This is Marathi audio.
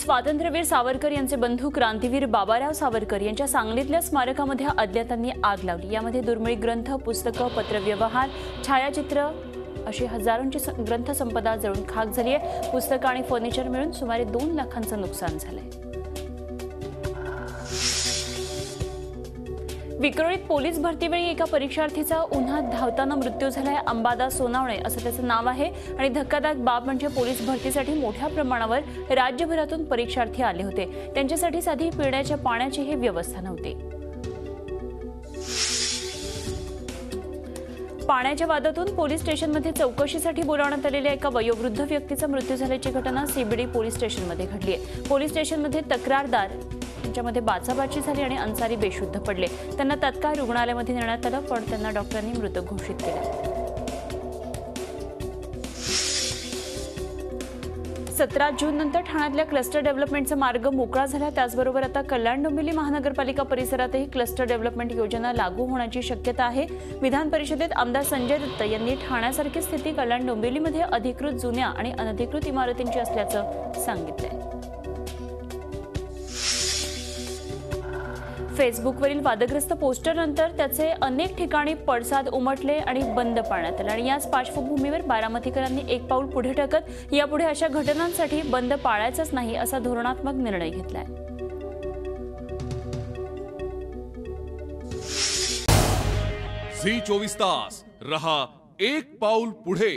स्वातंत्र्यवीर सावरकर यांचे बंधू क्रांतीवीर बाबाराव सावरकर यांच्या सांगलीतल्या स्मारकामध्ये अज्ञातांनी आग लावली। यामध्ये दुर्मिळ ग्रंथ, पुस्तकं, पत्रव्यवहार, छायाचित्र अशी हजारोंची ग्रंथसंपदा जळून खाक झाली आहे। पुस्तकं आणि फर्निचर मिळून सुमारे 2 लाखांचं नुकसान झालंय। विक्रोळीत पोलीस भरतीवेळी एका परीक्षार्थीचा उन्हात धावताना मृत्यू झालाय। अंबादास सोनावणे असं त्याचं नाव आहे आणि धक्कादायक बाब म्हणजे पोलीस भरतीसाठी मोठ्या प्रमाणावर राज्यभरातून परीक्षार्थी आले होते। त्यांच्यासाठी साधी पिण्याच्या पाण्याचीही व्यवस्था नव्हती। पाण्याच्या वादातून पोलीस स्टेशनमध्ये चौकशीसाठी बोलावण्यात आलेल्या एका वयोवृद्ध व्यक्तीचा मृत्यू झाल्याची घटना सीबीडी पोलीस स्टेशनमध्ये घडली आहे। पोलीस स्टेशनमध्ये तक्रारदार यांच्यामध्ये बाचाबाची झाली आणि अन्सारी बेशुद्ध पडले। त्यांना तत्काळ रुग्णालयामध्ये नेण्यात आलं, पण त्यांना डॉक्टरांनी मृत घोषित केलं। 17 जून नंतर ठाण्यातल्या क्लस्टर डेव्हलपमेंटचा मार्ग मोकळा झाला। त्याचबरोबर आता कल्याण डोंबिवली महानगरपालिका परिसरातही क्लस्टर डेव्हलपमेंट योजना लागू होण्याची शक्यता आहे। विधान परिषदेत आमदार संजय दत्त यांनी ठाण्यासारखी स्थिती कल्याण डोंबिवलीमध्ये अधिकृत जुन्या आणि अनधिकृत इमारतींची असल्याचं सांगितलंय। फेसबुकवरील वादग्रस्त पोस्टरनंतर त्याचे अनेक ठिकाणी पडसाद उमटले आणि बंद पाळण्यात आले। आणि याच पार्श्वभूमीवर बारामतीकरांनी एक पाऊल पुढे टाकत यापुढे अशा घटनांसाठी बंद पाळायचाच नाही असा धोरणात्मक निर्णय घेतलाय। झी 24 तास रहा एक पाऊल पुढे।